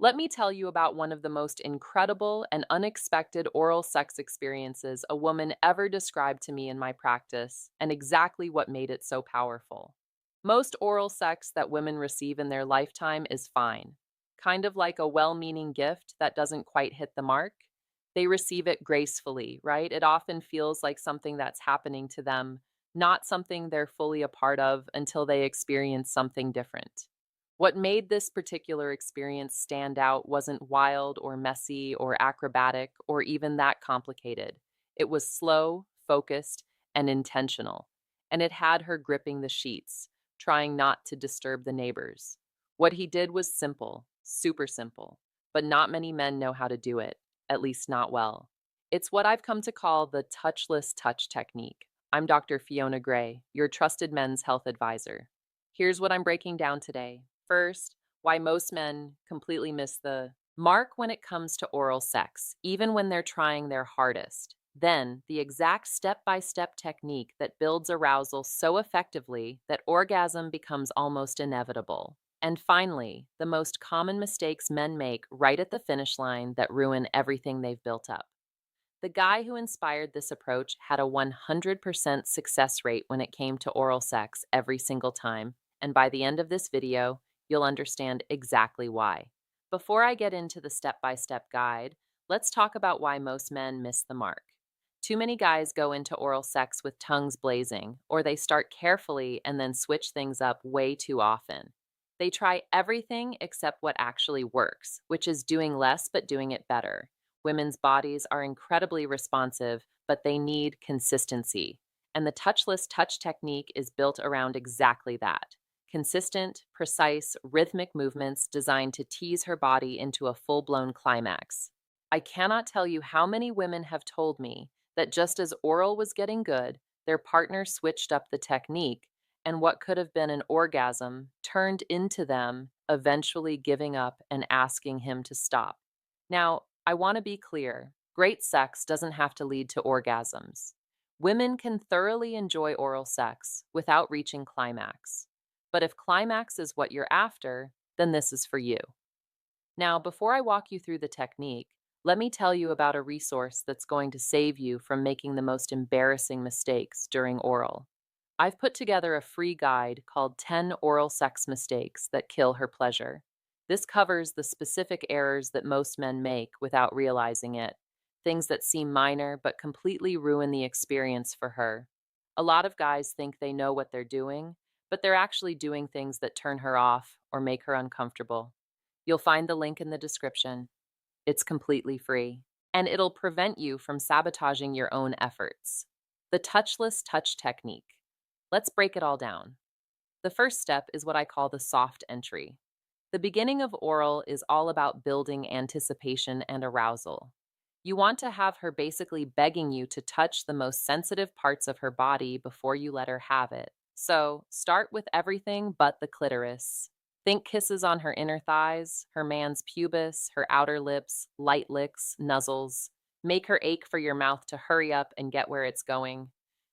Let me tell you about one of the most incredible and unexpected oral sex experiences a woman ever described to me in my practice, and exactly what made it so powerful. Most oral sex that women receive in their lifetime is fine, kind of like a well meaning gift that doesn't quite hit the mark. They receive it gracefully, right? It often feels like something that's happening to them, not something they're fully a part of until they experience something different. What made this particular experience stand out wasn't wild or messy or acrobatic or even that complicated. It was slow, focused, and intentional. And it had her gripping the sheets, trying not to disturb the neighbors. What he did was simple, super simple, but not many men know how to do it, at least not well. It's what I've come to call the touchless touch technique. I'm Dr. Fiona Gray, your trusted men's health advisor. Here's what I'm breaking down today. First, why most men completely miss the mark when it comes to oral sex, even when they're trying their hardest. Then, the exact step by step technique that builds arousal so effectively that orgasm becomes almost inevitable. And finally, the most common mistakes men make right at the finish line that ruin everything they've built up. The guy who inspired this approach had a 100% success rate when it came to oral sex every single time, and by the end of this video, you'll understand exactly why. Before I get into the step by step guide, let's talk about why most men miss the mark. Too many guys go into oral sex with tongues blazing, or they start carefully and then switch things up way too often. They try everything except what actually works, which is doing less but doing it better. Women's bodies are incredibly responsive, but they need consistency. And the touchless touch technique is built around exactly that: consistent, precise, rhythmic movements designed to tease her body into a full blown climax. I cannot tell you how many women have told me that just as oral was getting good, their partner switched up the technique, and what could have been an orgasm turned into them eventually giving up and asking him to stop. Now, I want to be clear, great sex doesn't have to lead to orgasms. Women can thoroughly enjoy oral sex without reaching climax. But if climax is what you're after, then this is for you. Now, before I walk you through the technique, let me tell you about a resource that's going to save you from making the most embarrassing mistakes during oral. I've put together a free guide called 10 Oral Sex Mistakes That Kill Her Pleasure. This covers the specific errors that most men make without realizing it, things that seem minor but completely ruin the experience for her. A lot of guys think they know what they're doing, but they're actually doing things that turn her off or make her uncomfortable. You'll find the link in the description. It's completely free, and it'll prevent you from sabotaging your own efforts. The touchless touch technique. Let's break it all down. The first step is what I call the soft entry. The beginning of oral is all about building anticipation and arousal. You want to have her basically begging you to touch the most sensitive parts of her body before you let her have it. So, start with everything but the clitoris. Think kisses on her inner thighs, her man's pubis, her outer lips, light licks, nuzzles. Make her ache for your mouth to hurry up and get where it's going.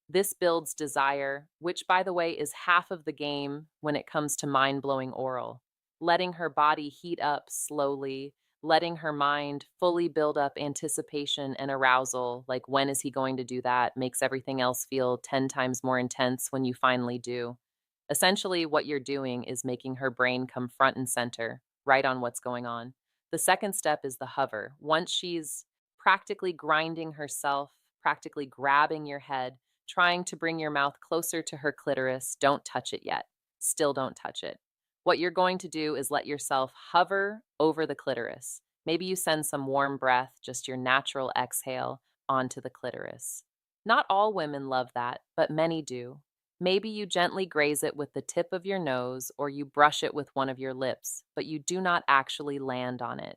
This builds desire, which, by the way, is half of the game when it comes to mind blowing oral. Letting her body heat up slowly, letting her mind fully build up anticipation and arousal, like when is he going to do that, makes everything else feel 10 times more intense when you finally do. Essentially, what you're doing is making her brain come front and center, right on what's going on. The second step is the hover. Once she's practically grinding herself, practically grabbing your head, trying to bring your mouth closer to her clitoris, don't touch it yet. Still don't touch it. What you're going to do is let yourself hover over the clitoris. Maybe you send some warm breath, just your natural exhale, onto the clitoris. Not all women love that, but many do. Maybe you gently graze it with the tip of your nose or you brush it with one of your lips, but you do not actually land on it.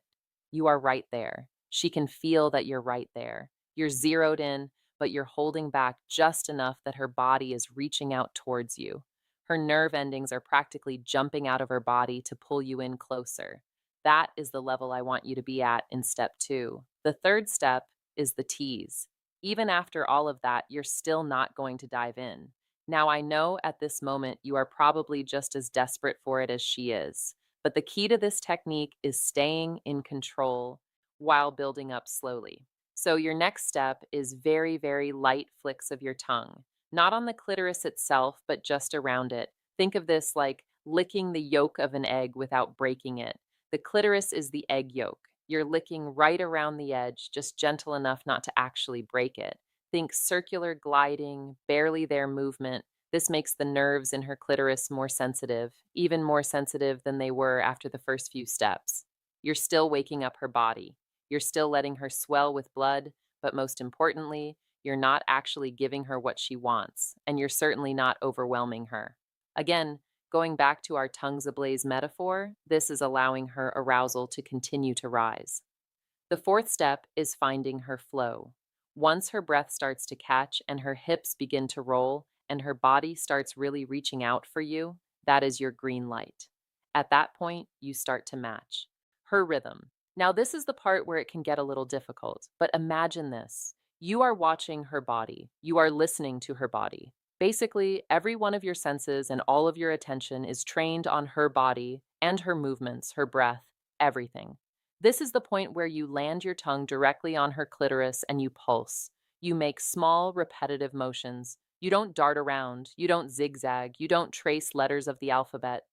You are right there. She can feel that you're right there. You're zeroed in, but you're holding back just enough that her body is reaching out towards you. Her nerve endings are practically jumping out of her body to pull you in closer. That is the level I want you to be at in step two. The third step is the tease. Even after all of that, you're still not going to dive in. Now, I know at this moment you are probably just as desperate for it as she is. But the key to this technique is staying in control while building up slowly. So, your next step is very, very light flicks of your tongue, not on the clitoris itself, but just around it. Think of this like licking the yolk of an egg without breaking it. The clitoris is the egg yolk. You're licking right around the edge, just gentle enough not to actually break it. Think circular gliding, barely there movement. This makes the nerves in her clitoris more sensitive, even more sensitive than they were after the first few steps. You're still waking up her body. You're still letting her swell with blood, but most importantly, you're not actually giving her what she wants, and you're certainly not overwhelming her. Again, going back to our tongues ablaze metaphor, this is allowing her arousal to continue to rise. The fourth step is finding her flow. Once her breath starts to catch and her hips begin to roll and her body starts really reaching out for you, that is your green light. At that point, you start to match her rhythm. Now, this is the part where it can get a little difficult, but imagine this. You are watching her body, you are listening to her body. Basically, every one of your senses and all of your attention is trained on her body and her movements, her breath, everything. This is the point where you land your tongue directly on her clitoris and you pulse. You make small, repetitive motions. You don't dart around, you don't zigzag, you don't trace letters of the alphabet.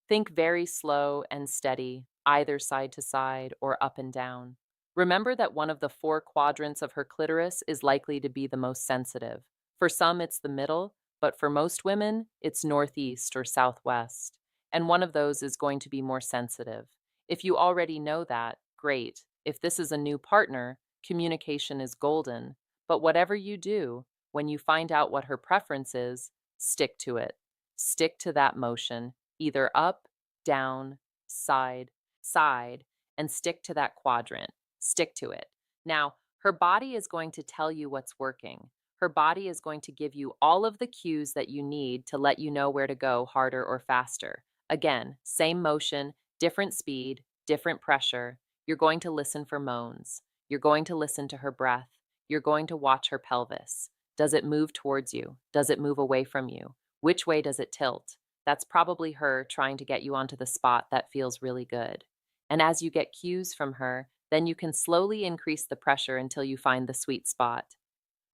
Think very slow and steady, either side to side or up and down. Remember that one of the four quadrants of her clitoris is likely to be the most sensitive. For some, it's the middle, but for most women, it's northeast or southwest. And one of those is going to be more sensitive. If you already know that, great. If this is a new partner, communication is golden. But whatever you do, when you find out what her preference is, stick to it. Stick to that motion, either up, down, side, side, and stick to that quadrant. Stick to it. Now, her body is going to tell you what's working. Her body is going to give you all of the cues that you need to let you know where to go harder or faster. Again, same motion, different speed, different pressure. You're going to listen for moans. You're going to listen to her breath. You're going to watch her pelvis. Does it move towards you? Does it move away from you? Which way does it tilt? That's probably her trying to get you onto the spot that feels really good. And as you get cues from her, then you can slowly increase the pressure until you find the sweet spot.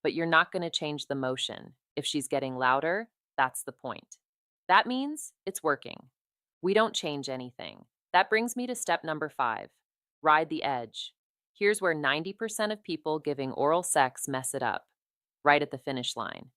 But you're not going to change the motion. If she's getting louder, that's the point. That means it's working. We don't change anything. That brings me to step number 5, ride the edge. Here's where 90% of people giving oral sex mess it up, right at the finish line.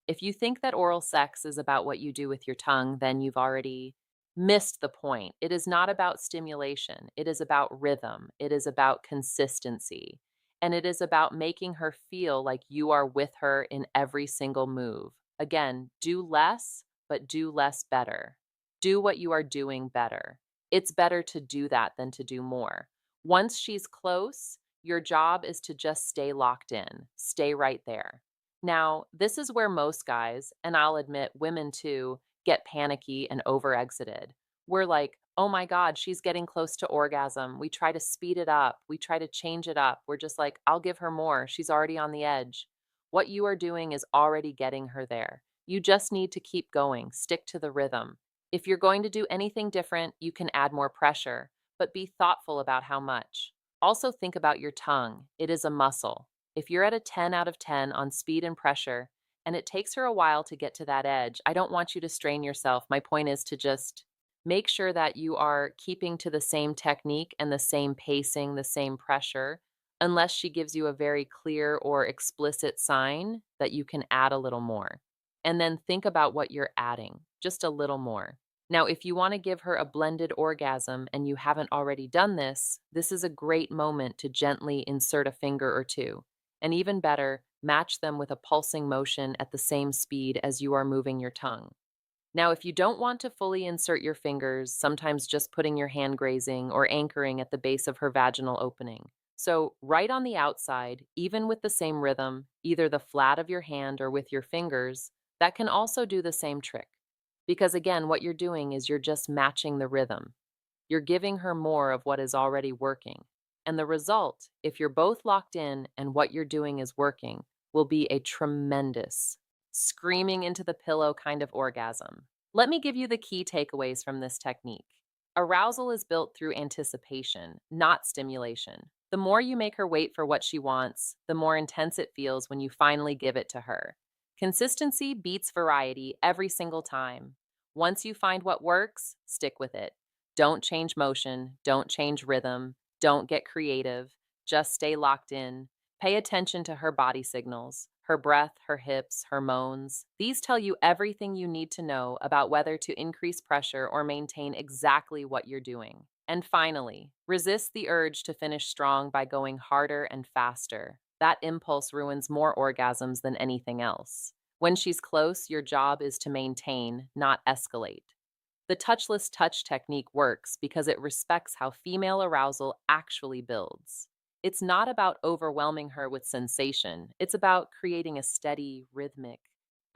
If you think that oral sex is about what you do with your tongue, then you've already missed the point. It is not about stimulation, it is about rhythm, it is about consistency, and it is about making her feel like you are with her in every single move. Again, do less, but do less better. Do what you are doing better. It's better to do that than to do more. Once she's close, your job is to just stay locked in, stay right there. Now, this is where most guys, and I'll admit women too, get panicky and over exited. We're like, oh my God, she's getting close to orgasm. We try to speed it up, we try to change it up. We're just like, I'll give her more. She's already on the edge. What you are doing is already getting her there. You just need to keep going, stick to the rhythm. If you're going to do anything different, you can add more pressure, but be thoughtful about how much. Also, think about your tongue. It is a muscle. If you're at a 10 out of 10 on speed and pressure, and it takes her a while to get to that edge, I don't want you to strain yourself. My point is to just make sure that you are keeping to the same technique and the same pacing, the same pressure, unless she gives you a very clear or explicit sign that you can add a little more. And then think about what you're adding, just a little more. Now, if you want to give her a blended orgasm and you haven't already done this, this is a great moment to gently insert a finger or two. And even better, match them with a pulsing motion at the same speed as you are moving your tongue. Now, if you don't want to fully insert your fingers, sometimes just putting your hand grazing or anchoring at the base of her vaginal opening. So, right on the outside, even with the same rhythm, either the flat of your hand or with your fingers, that can also do the same trick. Because again, what you're doing is you're just matching the rhythm. You're giving her more of what is already working. And the result, if you're both locked in and what you're doing is working, will be a tremendous, screaming into the pillow kind of orgasm. Let me give you the key takeaways from this technique. Arousal is built through anticipation, not stimulation. The more you make her wait for what she wants, the more intense it feels when you finally give it to her. Consistency beats variety every single time. Once you find what works, stick with it. Don't change motion, don't change rhythm, don't get creative. Just stay locked in. Pay attention to her body signals, her breath, her hips, her moans. These tell you everything you need to know about whether to increase pressure or maintain exactly what you're doing. And finally, resist the urge to finish strong by going harder and faster. That impulse ruins more orgasms than anything else. When she's close, your job is to maintain, not escalate. The touchless touch technique works because it respects how female arousal actually builds. It's not about overwhelming her with sensation, it's about creating a steady, rhythmic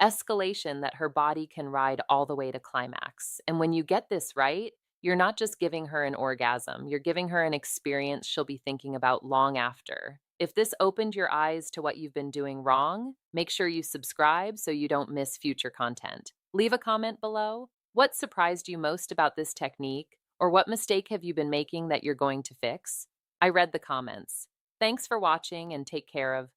escalation that her body can ride all the way to climax. And when you get this right, you're not just giving her an orgasm, you're giving her an experience she'll be thinking about long after. If this opened your eyes to what you've been doing wrong, make sure you subscribe so you don't miss future content. Leave a comment below. What surprised you most about this technique? Or what mistake have you been making that you're going to fix? I read the comments. Thanks for watching and take care of